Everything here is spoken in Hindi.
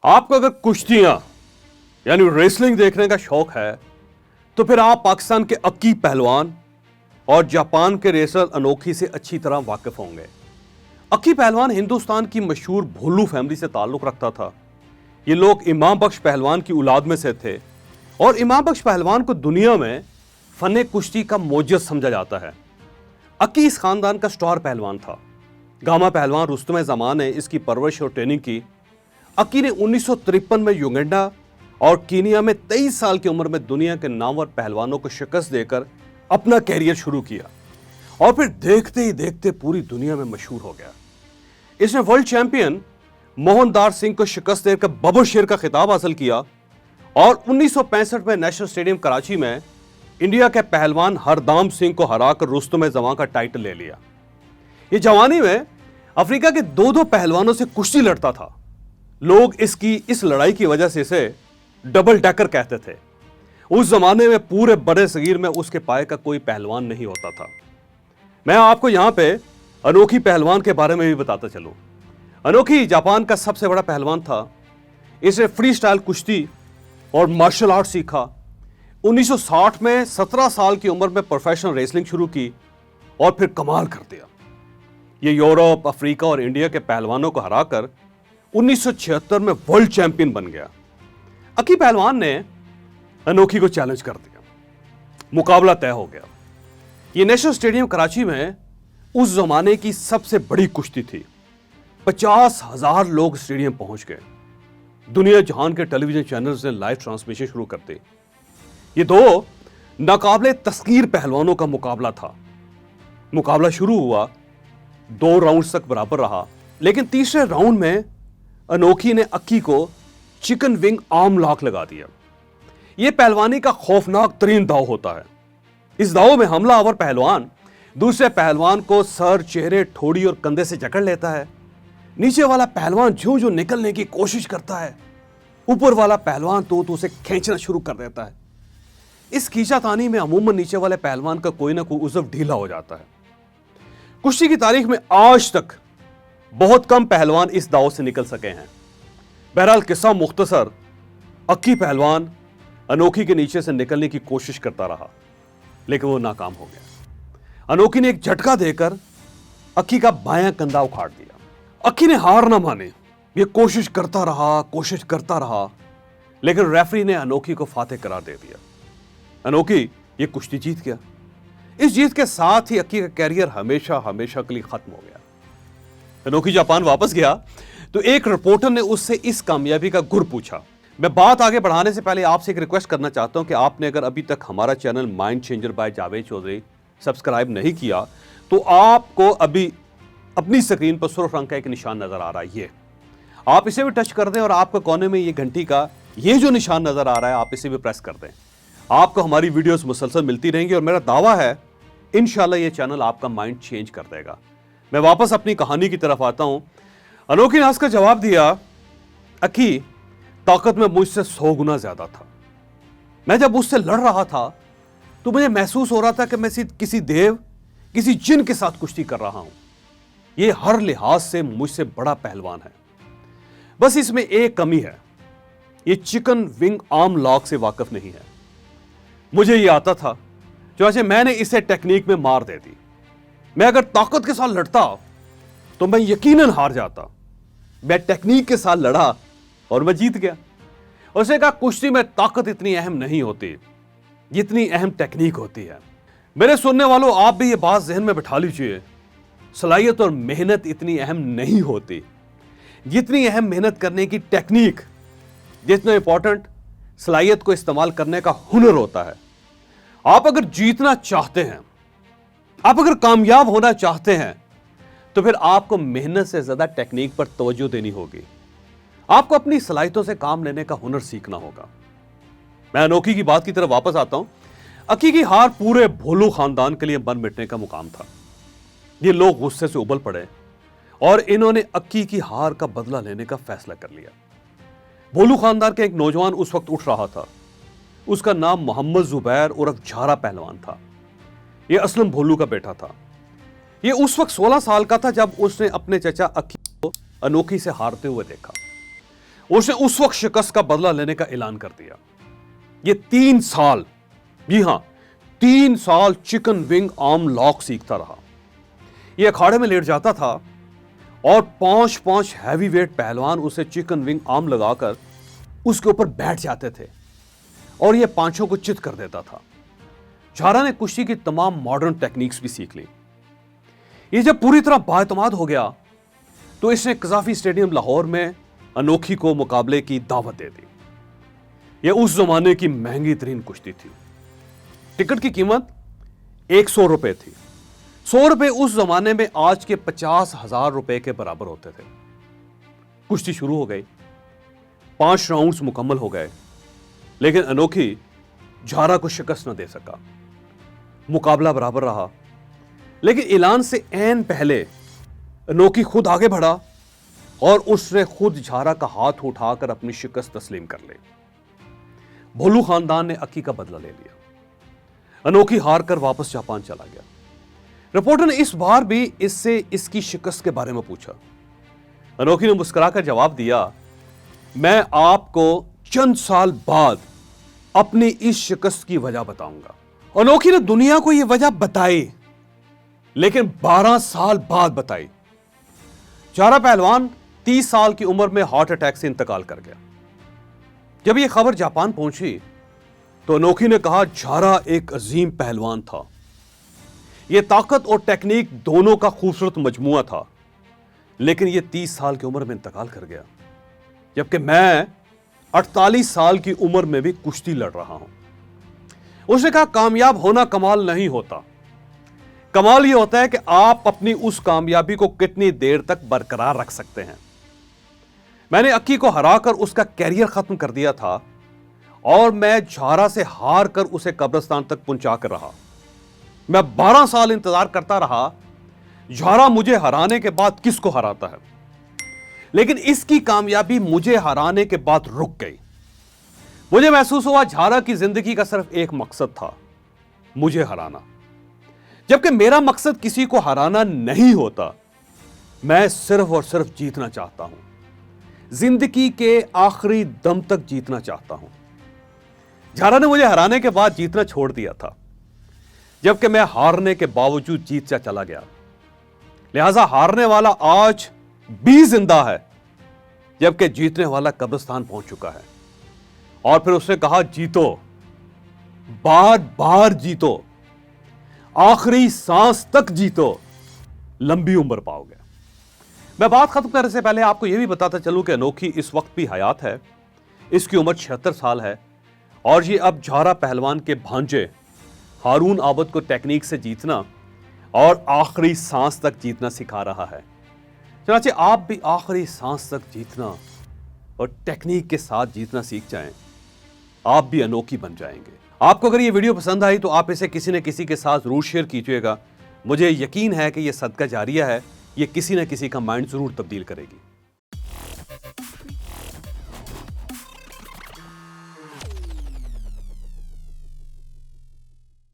आपको अगर कुश्तियां यानी रेसलिंग देखने का शौक है तो फिर आप पाकिस्तान के अक्की पहलवान और जापान के रेसलर अनोखी से अच्छी तरह वाकिफ होंगे। अक्की पहलवान हिंदुस्तान की मशहूर भोलू फैमिली से ताल्लुक रखता था। ये लोग इमाम बख्श पहलवान की औलाद में से थे और इमाम बख्श पहलवान को दुनिया में फन कुश्ती का मोजज़ समझा जाता है। अक्की इस खानदान का स्टार पहलवान था। गामा पहलवान रुस्तम जमान ने इसकी परवरिश और ट्रेनिंग की। अक्की ने 1953 में युगांडा और कीनिया में 23 साल की उम्र में दुनिया के नामवर पहलवानों को शिकस्त देकर अपना कैरियर शुरू किया और फिर देखते ही देखते पूरी दुनिया में मशहूर हो गया। इसने वर्ल्ड चैंपियन मोहनदास सिंह को शिकस्त देकर बबर शेर का खिताब हासिल किया और 1965 में नेशनल स्टेडियम कराची में इंडिया के पहलवान हरदाम सिंह को हराकर रुस्तम जमान का टाइटल ले लिया। ये जवानी में अफ्रीका के दो पहलवानों से कुश्ती लड़ता था। लोग इस लड़ाई की वजह से इसे डबल डेकर कहते थे। उस जमाने में पूरे बड़े सगीर में उसके पाए का कोई पहलवान नहीं होता था। मैं आपको यहां पे अनोखी पहलवान के बारे में भी बताता चलूं। अनोखी जापान का सबसे बड़ा पहलवान था। इसने फ्री स्टाइल कुश्ती और मार्शल आर्ट सीखा। 1960 में 17 साल की उम्र में प्रोफेशनल रेसलिंग शुरू की और फिर कमाल कर दिया। ये यूरोप, अफ्रीका और इंडिया के पहलवानों को हराकर 1976 में वर्ल्ड चैंपियन बन गया। अक्की पहलवान ने अनोखी को चैलेंज कर दिया। मुकाबला तय हो गया। ये नेशनल स्टेडियम कराची में उस जमाने की सबसे बड़ी कुश्ती थी। 50,000 लोग स्टेडियम पहुंच गए। दुनिया जहान के टेलीविजन चैनल्स ने लाइव ट्रांसमिशन शुरू कर दी। ये दो नाकाबिले तस्कीर पहलवानों का मुकाबला था। मुकाबला शुरू हुआ, 2 राउंड तक बराबर रहा, लेकिन तीसरे राउंड में अनोखी ने अक्की को चिकन विंग आर्म लॉक लगा दिया। यह पहलवानी का खौफनाक तरीन दाव होता है। इस दाव में हमलावर पहलवान दूसरे पहलवान को सर, चेहरे, ठोड़ी और कंधे से जकड़ लेता है। नीचे वाला पहलवान ज्यों निकलने की कोशिश करता है, ऊपर वाला पहलवान तो उसे खींचना शुरू कर देता है। इस खींचातानी में अमूमन नीचे वाले पहलवान का कोई ना कोई उज़व ढीला हो जाता है। कुश्ती की तारीख में आज तक बहुत कम पहलवान इस दाव से निकल सके हैं। बहरहाल किस्सा मुख्तसर, अक्की पहलवान अनोखी के नीचे से निकलने की कोशिश करता रहा, लेकिन वो नाकाम हो गया। अनोखी ने एक झटका देकर अक्की का बायां कंधा उखाड़ दिया। अक्की ने हार ना माने, ये कोशिश करता रहा, लेकिन रेफरी ने अनोखी को फातेह करार दे दिया। अनोखी ये कुश्ती जीत गया। इस जीत के साथ ही अक्की का कैरियर हमेशा के लिए खत्म हो गया। अनोखी जापान वापस गया तो एक रिपोर्टर ने उससे इस कामयाबी का गुर पूछा। मैं बात आगे बढ़ाने से पहले आपसे एक रिक्वेस्ट करना चाहता हूं कि आपने अगर अभी तक हमारा channel mind changer by Javed Chaudhry subscribe नहीं किया तो आपको अभी अपनी स्क्रीन पर सुर्ख रंग का एक निशान नजर आ रहा है। ये आप इसे भी टच कर दें और आपके कोने में ये घंटी का ये जो निशान नजर आ रहा है आप इसे भी प्रेस कर दें। आपको हमारी वीडियोस मुसलसल मिलती रहेंगी और मेरा दावा है इंशाल्लाह ये चैनल आपका माइंड चेंज कर देगा। मैं वापस अपनी कहानी की तरफ आता हूं। अनोखी ने हंसकर जवाब दिया, अक्की ताकत में मुझसे 100 गुना ज्यादा था। मैं जब उससे लड़ रहा था तो मुझे महसूस हो रहा था कि मैं किसी देव, किसी जिन के साथ कुश्ती कर रहा हूं। यह हर लिहाज से मुझसे बड़ा पहलवान है। बस इसमें एक कमी है, यह चिकन विंग आर्म लॉक से वाकिफ नहीं है। मुझे यह आता था, जो मैंने इसे टेक्निक में मार दे दी। मैं अगर ताकत के साथ लड़ता तो मैं यकीनन हार जाता। मैं टेक्निक के साथ लड़ा और मैं जीत गया। उसने कहा, कुश्ती में ताकत इतनी अहम नहीं होती जितनी अहम टेक्निक होती है। मेरे सुनने वालों, आप भी ये बात जहन में बिठा लीजिए, सलाहियत और मेहनत इतनी अहम नहीं होती जितनी अहम मेहनत करने की टेक्निक, जितना इंपॉर्टेंट सलाहियत को इस्तेमाल करने का हुनर होता है। आप अगर जीतना चाहते हैं, आप अगर कामयाब होना चाहते हैं तो फिर आपको मेहनत से ज्यादा टेक्निक पर तवज्जो देनी होगी। आपको अपनी सलाहियतों से काम लेने का हुनर सीखना होगा। मैं अनोखी की बात की तरफ वापस आता हूं। अक्की की हार पूरे भोलू खानदान के लिए बन मिटने का मुकाम था। ये लोग गुस्से से उबल पड़े और इन्होंने अक्की की हार का बदला लेने का फैसला कर लिया। भोलू खानदान का एक नौजवान उस वक्त उठ रहा था। उसका नाम मोहम्मद जुबैर उर्फ झारा पहलवान था। यह असलम भोलू का बेटा था। यह उस वक्त 16 साल का था जब उसने अपने चचा अक्की को अनोखी से हारते हुए देखा। उसने उस वक्त शिकस्त का बदला लेने का ऐलान कर दिया। ये 3 साल, जी हां, 3 साल चिकन विंग आर्म लॉक सीखता रहा। ये अखाड़े में लेट जाता था और 5-5 हैवी वेट पहलवान उसे चिकन विंग आर्म लगाकर उसके ऊपर बैठ जाते थे और ये पांचों को चित कर देता था। झारा ने कुश्ती की तमाम मॉडर्न टेक्निक्स भी सीख ली। ये जब पूरी तरह बाएतमाद हो गया तो इसने कज़ाफी स्टेडियम लाहौर में अनोखी को मुकाबले की दावत दे दी। यह उस जमाने की महंगी तरीन कुश्ती थी। टिकट की कीमत 100 रुपए थी। 100 रुपए उस जमाने में आज के 50,000 रुपए के बराबर होते थे। कुश्ती शुरू हो गई, 5 राउंड्स मुकम्मल हो गए, लेकिन अनोखी झारा को शिकस्त न दे सका। मुकाबला बराबर रहा, लेकिन ऐलान से ऐन पहले अनोखी खुद आगे बढ़ा और उसने खुद झारा का हाथ उठाकर अपनी शिकस्त तस्लीम कर ली। भोलू खानदान ने अक्की का बदला ले लिया। अनोखी हार कर वापस जापान चला गया। रिपोर्टर ने इस बार भी इससे इसकी शिकस्त के बारे में पूछा। अनोखी ने मुस्कुराकर जवाब दिया, मैं आपको चंद साल बाद अपनी इस शिकस्त की वजह बताऊंगा। अनोखी ने दुनिया को यह वजह बताई, लेकिन 12 साल बाद बताई। झारा पहलवान 30 साल की उम्र में हार्ट अटैक से इंतकाल कर गया। जब यह खबर जापान पहुंची तो अनोखी ने कहा, झारा एक अजीम पहलवान था। यह ताकत और टेक्निक दोनों का खूबसूरत मजमुआ था, लेकिन यह 30 साल की उम्र में इंतकाल कर गया, जबकि मैं 48 साल की उम्र में भी कुश्ती लड़ रहा हूं। उसने कहा, कामयाब होना कमाल नहीं होता, कमाल यह होता है कि आप अपनी उस कामयाबी को कितनी देर तक बरकरार रख सकते हैं। मैंने अक्की को हराकर उसका कैरियर खत्म कर दिया था और मैं झारा से हार कर उसे कब्रिस्तान तक पहुंचा कर रहा। मैं 12 साल इंतजार करता रहा, झारा मुझे हराने के बाद किसको हराता है, लेकिन इसकी कामयाबी मुझे हराने के बाद रुक गई। मुझे महसूस हुआ झारा की जिंदगी का सिर्फ एक मकसद था, मुझे हराना, जबकि मेरा मकसद किसी को हराना नहीं होता। मैं सिर्फ और सिर्फ जीतना चाहता हूं, जिंदगी के आखिरी दम तक जीतना चाहता हूं। झारा ने मुझे हराने के बाद जीतना छोड़ दिया था, जबकि मैं हारने के बावजूद जीतता चला गया। लिहाजा हारने वाला आज भी जिंदा है, जबकि जीतने वाला कब्रिस्तान पहुंच चुका है। और फिर उसने कहा, जीतो, बार बार जीतो, आखिरी सांस तक जीतो, लंबी उम्र पाओगे। मैं बात खत्म करने से पहले आपको यह भी बताता चलूं कि अनोखी इस वक्त भी हयात है। इसकी उम्र 76 साल है और ये अब झारा पहलवान के भांजे हारून आबद को टेक्निक से जीतना और आखिरी सांस तक जीतना सिखा रहा है। चनाचे आप भी आखिरी सांस तक जीतना और टेक्निक के साथ जीतना सीख जाएं, आप भी अनोखी बन जाएंगे। आपको अगर ये वीडियो पसंद आई तो आप इसे किसी न किसी के साथ जरूर शेयर कीजिएगा। मुझे यकीन है कि यह सदका जारिया है, ये किसी न किसी का माइंड जरूर तब्दील करेगी।